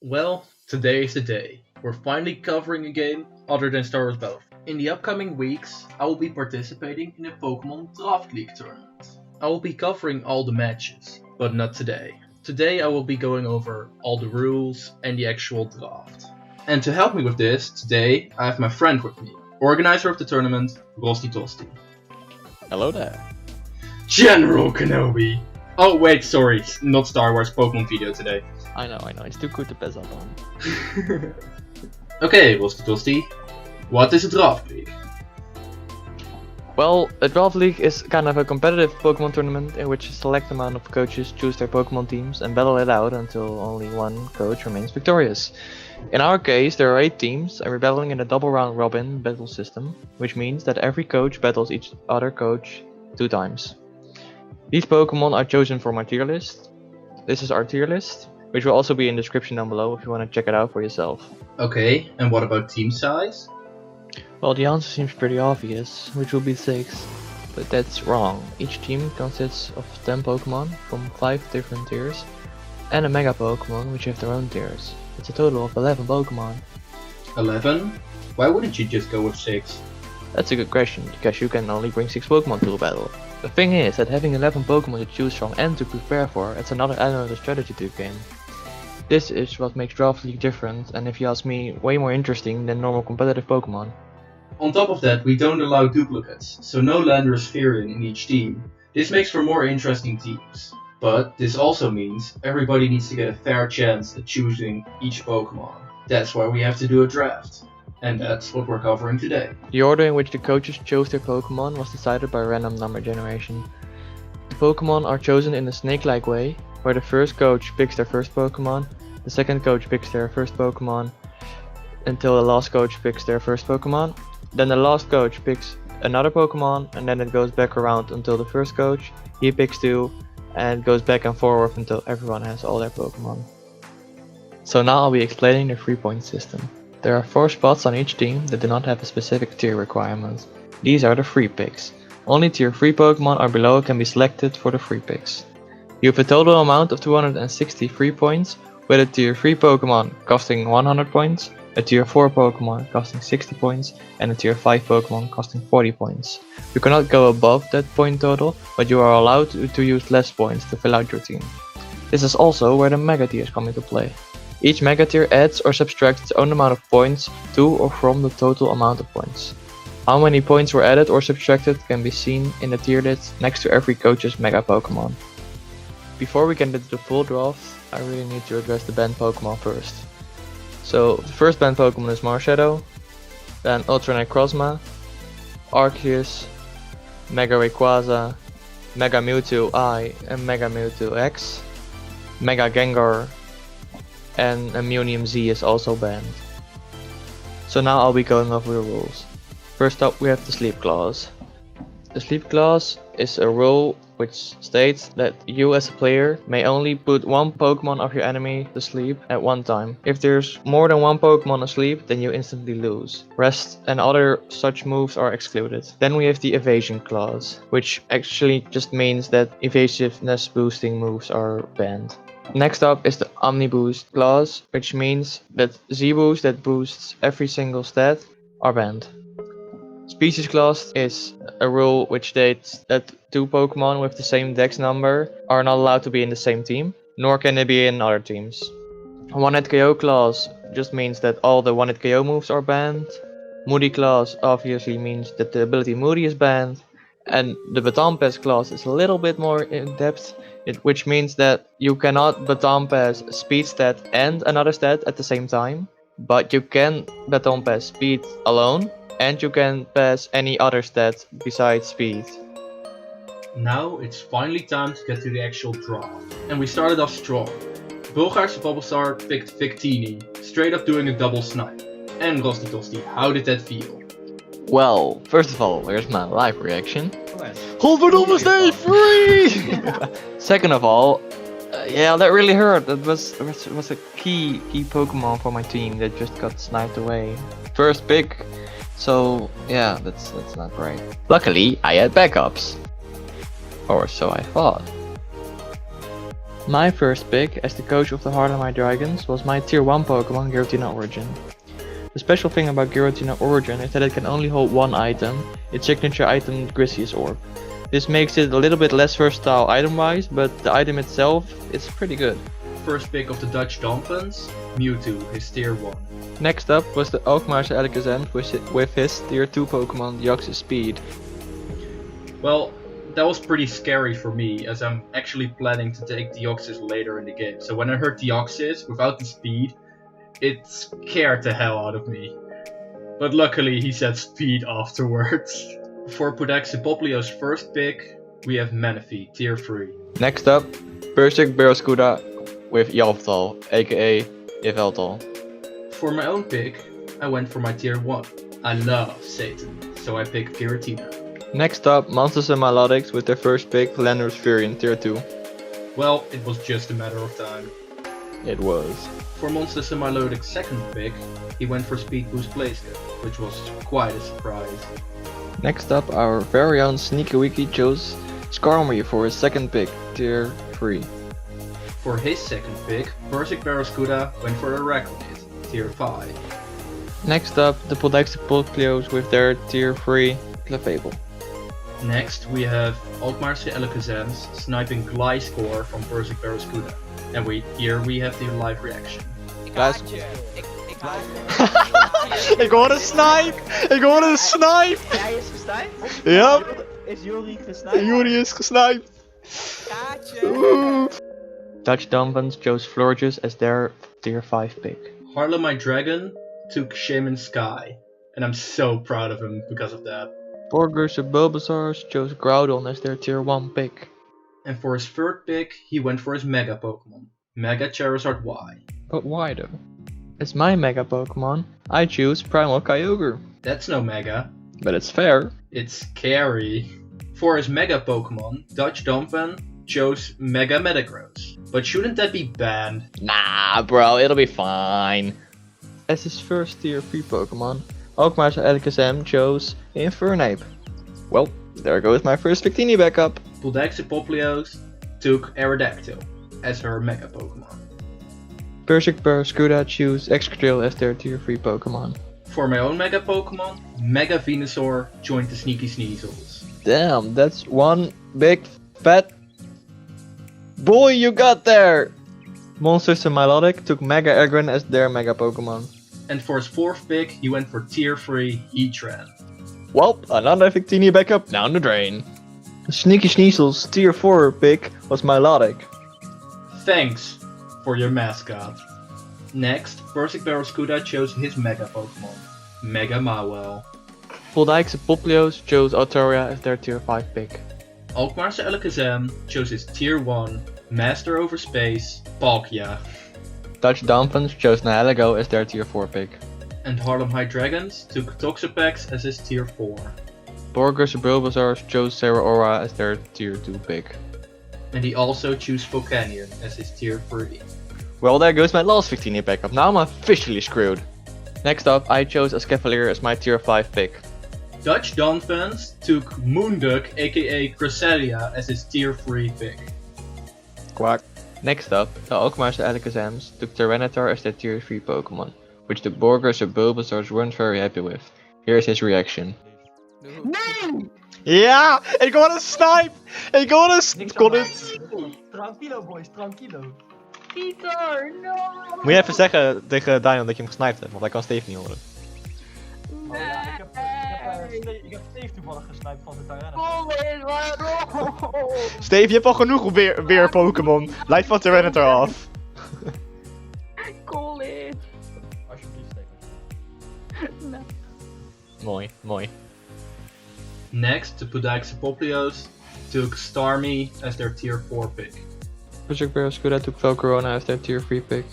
Well, today is the day. We're finally covering a game other than Star Wars Battle. In the upcoming weeks, I will be participating in a Pokemon Draft League tournament. I will be covering all the matches, but not today. Today I will be going over all the rules and the actual draft. And to help me with this, today I have my friend with me, organizer of the tournament, Rostitosti. Hello there. General Kenobi! Oh wait, sorry, not Star Wars, Pokemon video today. I know, it's too good to pass up on. Okay, Rostitosti, what is a Draft League? Well, a draft league is kind of a competitive Pokemon tournament in which a select amount of coaches choose their Pokemon teams and battle it out until only one coach remains victorious. In our case, there are 8 teams and we're battling in a double round robin battle system, which means that every coach battles each other coach 2 times. These Pokemon are chosen from our tier list. This is our tier list, which will also be in the description down below if you want to check it out for yourself. Okay, and what about team size? Well, the answer seems pretty obvious, which will be 6, but that's wrong. Each team consists of 10 Pokemon from 5 different tiers, and a Mega Pokemon which have their own tiers. It's a total of 11 Pokemon. 11? Why wouldn't you just go with 6? That's a good question, because you can only bring 6 Pokemon to a battle. The thing is that having 11 Pokemon to choose from and to prepare for, it's another element of the strategy to the game. This is what makes Draft League different, and if you ask me, way more interesting than normal competitive Pokemon. On top of that, we don't allow duplicates, so no Landorus Firion in each team. This makes for more interesting teams. But this also means everybody needs to get a fair chance at choosing each Pokemon. That's why we have to do a draft. And that's what we're covering today. The order in which the coaches chose their Pokemon was decided by random number generation. The Pokemon are chosen in a snake-like way, where the first coach picks their first Pokemon, the second coach picks their first Pokemon, until the last coach picks their first Pokemon. Then the last coach picks another Pokemon, and then it goes back around until the first coach, he picks 2, and goes back and forth until everyone has all their Pokemon. So now I'll be explaining the 3-point system. There are 4 spots on each team that do not have a specific tier requirement. These are the free picks. Only tier 3 Pokemon or below can be selected for the free picks. You have a total amount of 263 points, with a tier 3 Pokemon costing 100 points, a tier 4 Pokemon costing 60 points, and a tier 5 Pokemon costing 40 points. You cannot go above that point total, but you are allowed to use less points to fill out your team. This is also where the Mega tiers come into play. Each Mega tier adds or subtracts its own amount of points to or from the total amount of points. How many points were added or subtracted can be seen in the tier list next to every coach's Mega Pokemon. Before we get into the full draft, I really need to address the banned Pokemon first. So the first banned Pokemon is Marshadow, then Ultra Necrozma, Arceus, Mega Rayquaza, Mega Mewtwo I and Mega Mewtwo X, Mega Gengar, and Immunium Z is also banned. So now I'll be going over the rules. First up we have the Sleep Clause. The Sleep Clause is a rule which states that you as a player may only put 1 Pokemon of your enemy to sleep at one time. If there's more than 1 Pokemon asleep, then you instantly lose. Rest and other such moves are excluded. Then we have the Evasion Clause, which actually just means that evasiveness boosting moves are banned. Next up is the Omniboost Clause, which means that Z-Boost that boosts every single stat are banned. Species Clause is a rule which states that 2 Pokemon with the same dex number are not allowed to be in the same team, nor can they be in other teams. One-Hit KO Clause just means that all the One-Hit KO moves are banned. Moody Clause obviously means that the ability Moody is banned. And the Baton Pass Clause is a little bit more in depth, which means that you cannot Baton Pass Speed stat and another stat at the same time, but you can Baton Pass Speed alone, and you can pass any other stats besides speed. Now it's finally time to get to the actual draft. And we started off strong. Bulgaar's Bulbasaur picked Victini, straight up doing a double snipe. And Rostitosti, how did that feel? Well, first of all, here's my live reaction. Hold on almost day free! Second of all, yeah, that really hurt. That was a key Pokemon for my team that just got sniped away. First pick. So yeah, that's not great. Luckily, I had backups. Or so I thought. My first pick as the coach of the Harlemite Dragons was my tier 1 Pokemon Giratina Origin. The special thing about Giratina Origin is that it can only hold one item, its signature item Grisius Orb. This makes it a little bit less versatile item wise, but the item itself is pretty good. First pick of the Dutch Dompens, Mewtwo, his tier 1. Next up was the Alkmaarse Alakazam with his tier 2 Pokemon Deoxys Speed. Well, that was pretty scary for me, as I'm actually planning to take Deoxys later in the game. So when I heard Deoxys without the speed, it scared the hell out of me. But luckily he said speed afterwards. For Podaxipopleo's first pick, we have Manaphy, tier 3. Next up, Berserk Barraskewda with Yveltal, aka Yveltal. For my own pick, I went for my tier 1. I love Satan, so I picked Giratina. Next up, Monsters and Melodics with their first pick, Landorus Fury in tier 2. Well, it was just a matter of time. It was. For Monsters and Melodics' second pick, he went for Speed Boost Blaziken, which was quite a surprise. Next up, our very own Sneaky Wiki chose Skarmory for his second pick, tier 3. For his second pick, Berserk Barraskewda went for Arachnid, tier 5. Next up, the Podaxipopleos with their tier 3 Clefable. Next, we have Alkmaarse Alakazams sniping Gliscor from Berserk Barraskewda. And here we have the live reaction. Ik hoor een snipe! Ik hoor een snipe! Hij is gesniped? Ja, Is Jori gesniped? Yuri is gesniped! Gaatje! Dutch Dompens chose Florges as their tier 5 pick. Harlemite Dragon took Shaman Sky, and I'm so proud of him because of that. Borgers and Bulbasaurs chose Groudon as their tier 1 pick. And for his third pick, he went for his Mega Pokemon, Mega Charizard Y. But why though? As my Mega Pokemon, I choose Primal Kyogre. That's no Mega, But it's fair. it's scary. For his Mega Pokemon, Dutch Dompen chose Mega Metagross. But shouldn't that be banned? Nah bro, it'll be fine. As his first tier 3 Pokemon, Alkmaar's Alakazam chose Infernape. Well, there goes my first Victini backup. Podaxipopleos took Aerodactyl as her Mega Pokemon. Berserk Barraskewda choose Excadrill as their tier 3 Pokemon. For my own Mega Pokemon, Mega Venusaur joined the Sneaky Sneasels. Damn, that's one big fat boy you got there! Monsters and Milotic took Mega Aggron as their Mega Pokemon. And for his fourth pick, he went for tier 3 Heatran. Well, another Victini backup down the drain. Sneaky Sneasel's tier 4 pick was Milotic. Thanks for your mascot. Next, Berserk Barraskewda chose his Mega Pokemon, Mega Mawile. Podaxipopleos chose Altaria as their tier 5 pick. Alkmaarse Alakazam chose his tier 1, Master over Space, Palkia. Dutch Dompens chose Nihilego as their tier 4 pick. And Harlemite Dragons took Toxapex as his tier 4. Borgers and Bulbasaurs chose Zeraora as their tier 2 pick. And he also chose Volcanion as his tier 3. Well, there goes my last Victini backup. Now I'm officially screwed. Next up, I chose Escavalier as my tier 5 pick. Dutch Don fans took Moonduck aka Cresselia as his tier 3 pick. Quack. Next up, the Alkmaar's Alakazams took Tyranitar as their tier 3 Pokemon, which the Borgers and Bulbasaurs weren't very happy with. Here's his reaction. Nee! Ja, ik word een snipe! Ik word een Niks kon aan het. Tranquilo boys, tranquilo. Pieter, no! Moet je even zeggen tegen Dion dat je hem gesniped hebt, want hij kan Steve niet horen. Oh ja, ik heb Steve toevallig gesniped van de Tyranitar. Colin, waarom? Steve, je hebt al genoeg weer Pokémon. Leid van Tyranitar af. Colin. Alsjeblieft Steve. Nou. Mooi, mooi. Next, the Podaxipopleos took Starmie as their tier 4 pick. Berserk Barraskewda took Velcarona as their tier 3 pick.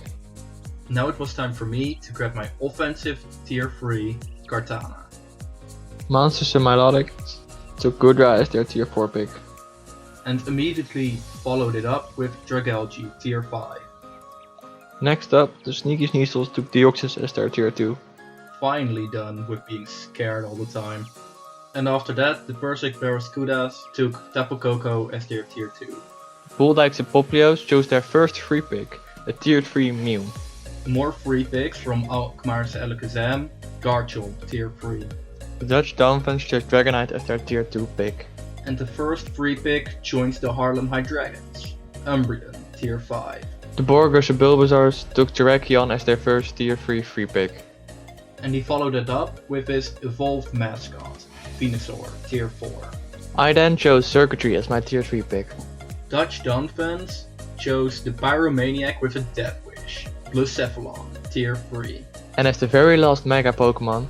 Now it was time for me to grab my offensive tier 3 Kartana. Monsters and Milotic took Goodra as their tier 4 pick. And immediately followed it up with Dragalge tier 5. Next up, the Sneaky Sneasels took Deoxys as their tier 2. Finally done with being scared all the time. And after that, the Berserk Barraskewdas took Tapu Koko as their tier 2. Bulldyke's and Poplios chose their first free pick, a tier 3 Mew. More free picks from Alkmaar's Alakazam, Garchomp, tier 3. The Dutch Dolphins chose Dragonite as their tier 2 pick. And the first free pick joins the Haarlem High Dragons, Umbreon, tier 5. The Borgers and Bulbasaurs took Terrakion as their first tier 3 free pick. And he followed it up with his evolved mascot, Venusaur, tier 4. I then chose Circuitry as my tier 3 pick. Dutch Donphans chose the Pyromaniac with a Death Wish, Blucephalon, tier 3. And as the very last Mega Pokemon,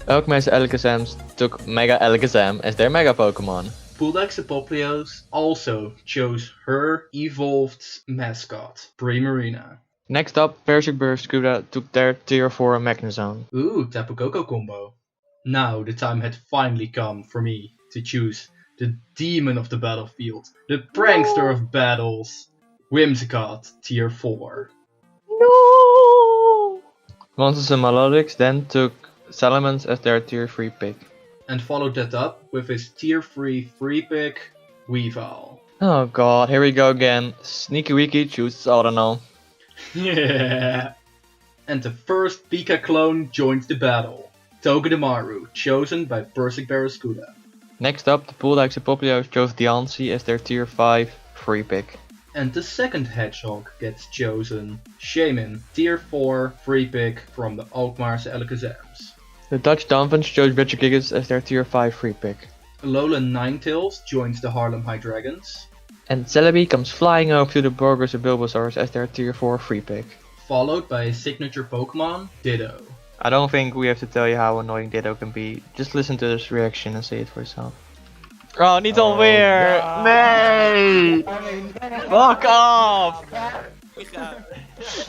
Alkmaar's Alakazams took Mega Alakazam as their Mega Pokemon. Bulldogs and Poplios also chose her evolved mascot, Primarina. Next up, Berserk Barraskewda took their tier 4 Magnezone. Ooh, Tapu Koko combo. Now the time had finally come for me to choose the demon of the battlefield, the prankster of battles, Whimsicott, tier 4. No! Monsters and Melodics then took Salamence as their tier 3 pick. And followed that up with his tier 3 free pick, Weavile. Oh god, here we go again. Sneaky Weaky chooses Audino. Yeah. And the first Pika clone joins the battle, Togedemaru, chosen by Berserk Barraskewda. Next up, the Bulldogs and Poplios chose Diancie as their tier 5 free pick. And the second hedgehog gets chosen, Shaman, tier 4 free pick from the Alkmaar's Alakazams. The Dutch Dolphins chose Regigigas as their tier 5 free pick. Alolan Ninetales joins the Haarlem High Dragons. And Celebi comes flying over to the Borgers and Bulbasaurs as their tier 4 free pick. Followed by his signature Pokemon, Ditto. I don't think we have to tell you how annoying Ditto can be. Just listen to this reaction and see it for yourself. Oh, niet alweer! ja. Nee! Fuck off!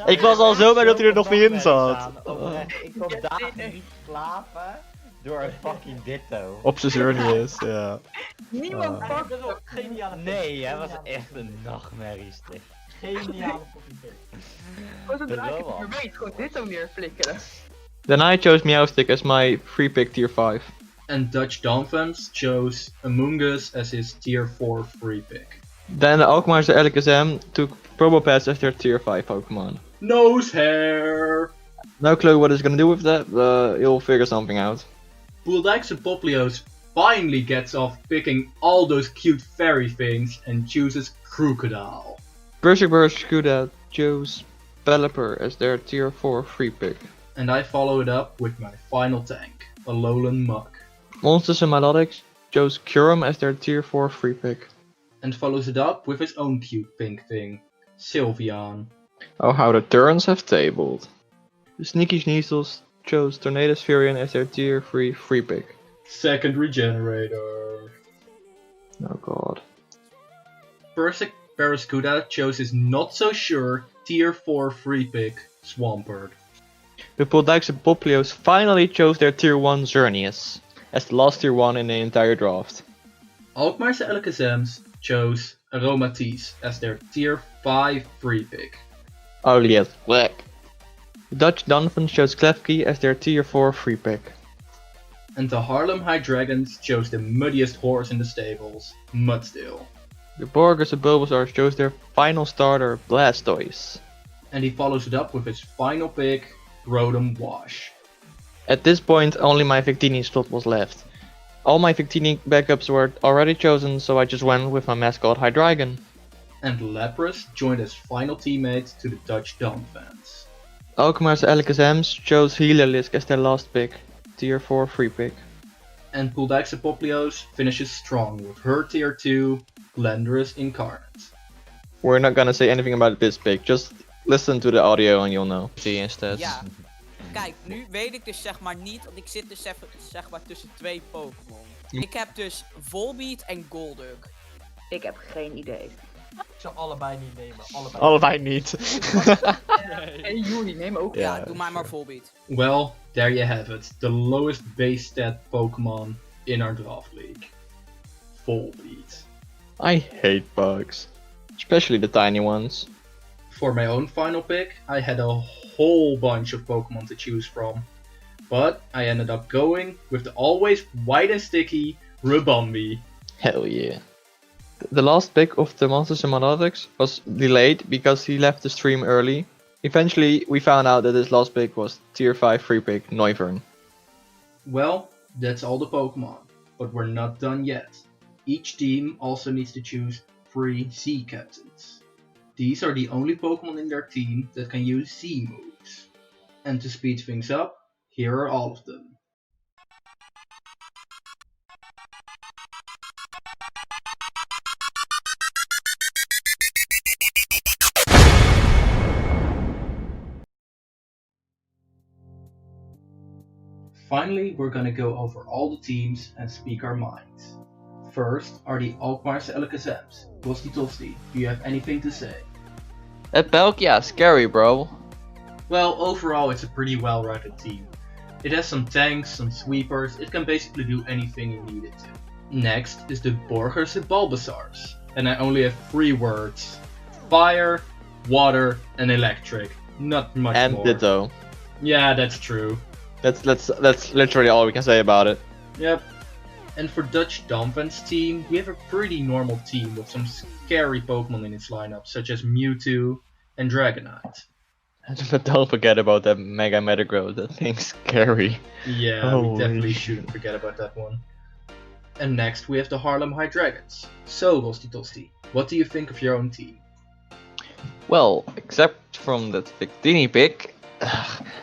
Ik was al zo blij dat hij er nog niet in zat. Ik kon dagen niet slapen door een fucking Ditto. Op zijn journey is, ja. Niemand Dat pakt is wel geniale. Nee, hij was echt een nachtmerrie. Geniale fucking pick. wat een Dat draak wel heb wel. je verbeet. Gewoon dit zo neerflikkeren. Then I chose Meowstic as my free pick tier 5. And Dutch Dolphins chose Amoonguss as his tier 4 free pick. Then the Alkmaar's Alakazam took Probopass as their tier 5 Pokemon. Nose hair! No clue what he's gonna do with that, but he'll figure something out. Bulldogs and Poplios finally gets off picking all those cute fairy things and chooses Crocodile. Berserk Barraskewda chose Pelipper as their tier 4 free pick. And I follow it up with my final tank, Alolan Muk. Monsters and Melodics chose Kyurem as their tier 4 free pick. And follows it up with his own cute pink thing, Sylveon. Oh, how the turns have tabled. The Sneaky Sneasels chose Tornado Spherian as their tier 3 free pick. Second regenerator. Oh god. Berserk Barraskewda chose his not so sure tier 4 free pick, Swampert. The Bulldogs and Poplios finally chose their tier 1 Xerneas as the last tier 1 in the entire draft. Alkmaar's Alakazams chose Aromatisse as their tier 5 free pick. Oh yes, black. The Dutch Dolphins chose Klefki as their tier 4 free pick. And the Haarlem High Dragons chose the muddiest horse in the stables, Mudstill. The Borgers and Bulbasaurs chose their final starter, Blastoise. And he follows it up with his final pick, Rotom Wash. At this point, only my Victini slot was left. All my Victini backups were already chosen, so I just went with my mascot Hydreigon. And Lapras joined as final teammate to the Dutch Donphans. Alkmaar's Alakazams chose Heliolisk as their last pick, tier 4 free pick. And Bulldogs and Poplios finishes strong with her tier 2, Glandorus Incarnate. We're not gonna say anything about this pick, just listen to the audio and you'll know. See instead. Ja, kijk, nu weet ik dus zeg maar niet, want ik zit dus even zeg maar tussen twee Pokémon. Ik heb dus Volbeat en Golduck. Ik heb geen idee. Ik zou allebei niet nemen. Allebei niet. En Juni, neem ook. Ja, doe maar Volbeat. Well, there you have it. The lowest base stat Pokemon in our draft league. Volbeat. I hate bugs. Especially the tiny ones. For my own final pick, I had a whole bunch of Pokemon to choose from. But I ended up going with the always white and sticky Rubombi. Hell yeah. The last pick of the Monsters and Melodics was delayed because he left the stream early. Eventually, we found out that his last pick was tier 5 free pick, Noivern. Well, that's all the Pokemon, but we're not done yet. Each team also needs to choose 3 Z captains. These are the only Pokemon in their team that can use Z moves. And to speed things up, here are all of them. Finally, we're gonna go over all the teams and speak our minds. First are the Alkmaar's Alakazams. Rostitosti, do you have anything to say? That Palkia, scary, bro. Well, overall it's a pretty well-rounded team. It has some tanks, some sweepers, it can basically do anything you need it to. Next is the Borgers and Bulbasaurs, and I only have 3 words. Fire, water, and electric. Not much And more. Ditto. Yeah, that's true. That's literally all we can say about it. Yep. And for Dutch Domvan's team, we have a pretty normal team with some scary Pokemon in its lineup, such as Mewtwo and Dragonite. But don't forget about that Mega Metagross, that thing's scary. Yeah, Holy we definitely shit. shouldn't forget about that one. And next we have the Harlem High Dragons. So, Rostitosti, what do you think of your own team? Well, except from that Victini pick,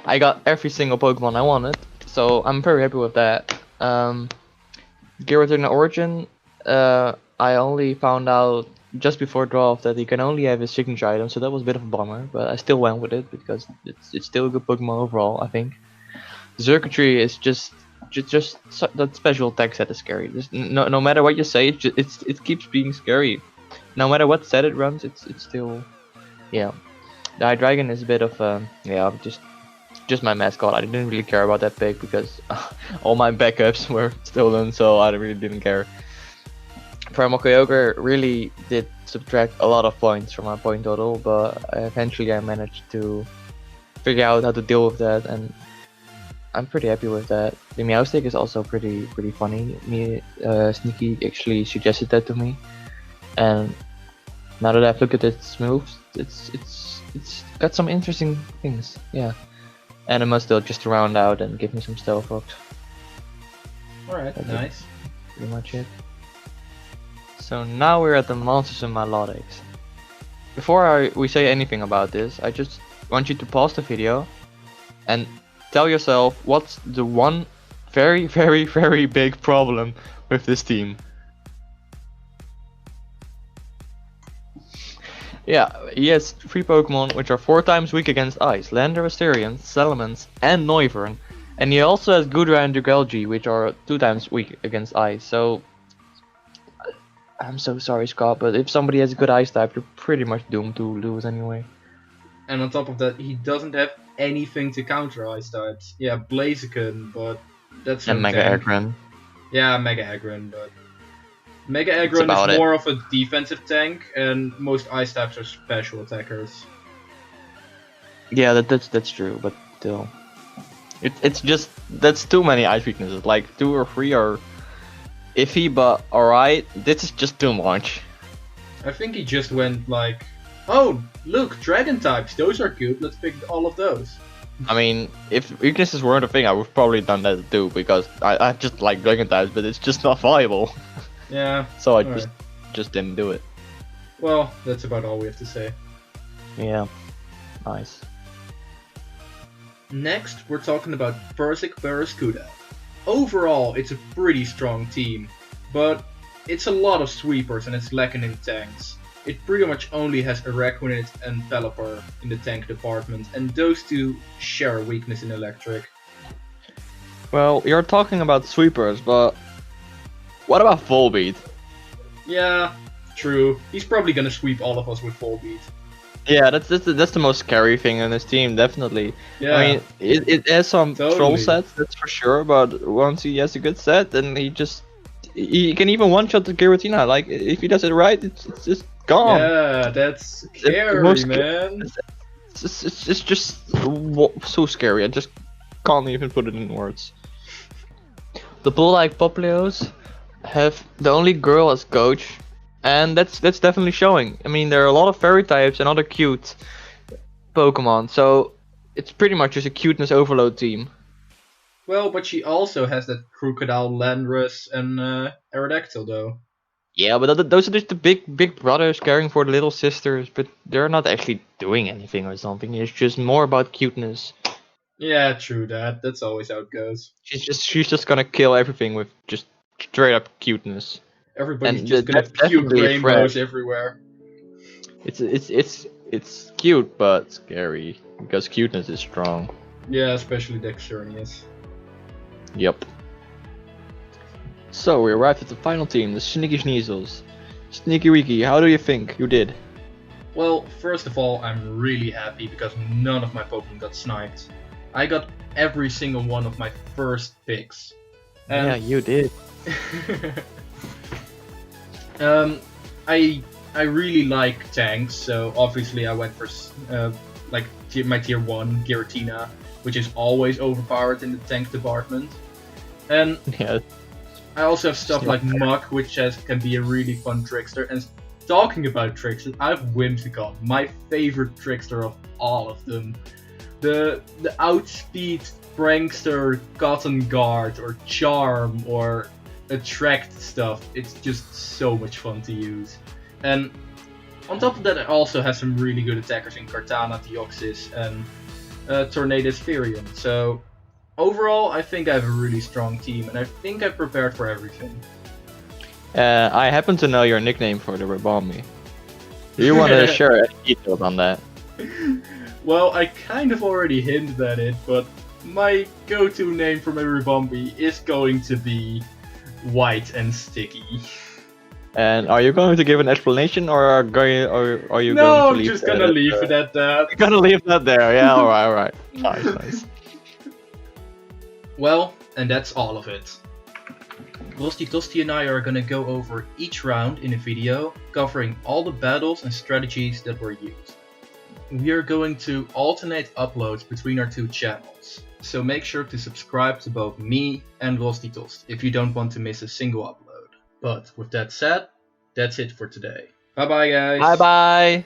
I got every single Pokemon I wanted, so I'm very happy with that. Gyarados Origin, I only found out just before draft that he can only have his signature item, so that was a bit of a bummer, but I still went with it because it's still a good Pokemon overall, I think. Circuitry is just that special attack set is scary. Just, no matter what you say, it keeps being scary. No matter what set it runs, it's still, yeah. The Hydreigon is a bit of yeah, just my mascot. I didn't really care about that pick because all my backups were stolen, so I really didn't care. Primal Kyogre really did subtract a lot of points from my point total, but eventually I managed to figure out how to deal with that, and I'm pretty happy with that. The Meowstic is also pretty funny. Sneaky actually suggested that to me, and now that I've looked at its moves, it's got some interesting things. Yeah, and I must still just to round out and give me some Stealth Rocks. Alright, That's nice. Pretty much it. So now we're at the Monsters and Melodics. Before we say anything about this, I just want you to pause the video and tell yourself what's the one very big problem with this team. Yeah, he has 3 Pokemon which are 4 times weak against Ice: Landorus, Asterion, Salamence, and Noivern. And he also has Goodra and Dragalge, which are 2 times weak against Ice. So I'm so sorry, Scott, but if somebody has a good Ice type, you're pretty much doomed to lose anyway. And on top of that, he doesn't have anything to counter Ice types. Yeah, Blaziken, but that's And no Mega tank. Aggron. Yeah, Mega Aggron, but Mega That's Aggron about is it. more of a defensive tank, and most Ice types are special attackers. Yeah, that's true, but still, it's just that's too many Ice weaknesses. Like 2 or 3 are iffy, but alright. This is just too much. I think he just went like, oh, look, Dragon types, those are good, let's pick all of those. I mean, if weaknesses weren't a thing, I would probably done that too, because I just like Dragon types, but it's just not viable. Yeah, So I alright. just didn't do it. Well, that's about all we have to say. Yeah, nice. Next, we're talking about Persic Barraskewda. Overall, it's a pretty strong team, but it's a lot of sweepers and it's lacking in tanks. It pretty much only has Araquanid and Pelipper in the tank department, and those two share a weakness in electric. Well, you're talking about sweepers, but what about Volbeat? Yeah, true. He's probably gonna sweep all of us with Volbeat. Yeah, that's the most scary thing in this team, definitely. Yeah, I mean, it has some troll Totally. sets, that's for sure, but once he has a good set, then he can even one-shot the Giratina. Like, if he does it right, it's just gone. yeah, that's scary, most man. It's just so scary, I just can't even put it in words. The bull-like Popplios have the only girl as coach, and that's definitely showing. I mean, there are a lot of fairy types and other cute Pokemon, so it's pretty much just a cuteness overload team. Well, but she also has that Crocodile, Landorus, and Aerodactyl, though. Yeah, but those are just the big brothers caring for the little sisters, but they're not actually doing anything or something. It's just more about cuteness. Yeah, true that. That's always how it goes. She's just gonna kill everything with just straight up cuteness. Everybody's And just gonna that's puke definitely a rainbows threat. everywhere. It's cute but scary because cuteness is strong. Yeah, especially Dexternius. Yep. So we arrived at the final team, the Sneaky Sneasels. Sneaky Weaky, how do you think you did? Well, first of all, I'm really happy because none of my Pokemon got sniped. I got every single one of my first picks. Yeah, you did. I really like tanks, so obviously I went for my tier 1 Giratina, which is always overpowered in the tank department. And Yeah. I also have stuff like Muk, which can be a really fun trickster. And talking about tricksters, I have Whimsicott, my favorite trickster of all of them. The outspeed prankster, Cotton Guard, or Charm, or Attract stuff. It's just so much fun to use. And on top of that, I also have some really good attackers in Kartana, Deoxys, and Tornadus Firion. So overall, I think I have a really strong team, and I think I've prepared for everything. I happen to know your nickname for the Ribombee. Do you want to share any details on that? Well, I kind of already hinted at it, but my go-to name for my Ribombee is going to be White and Sticky. And are you going to give an explanation, or are you No, going to I'm leave just gonna leave it at that. You're gonna leave that there, yeah, alright. Nice. Well, and that's all of it. Rostitosti and I are gonna go over each round in a video, covering all the battles and strategies that were used. We are going to alternate uploads between our two channels, so make sure to subscribe to both me and Rostitosti if you don't want to miss a single upload. But with that said, that's it for today. Bye bye guys! Bye bye!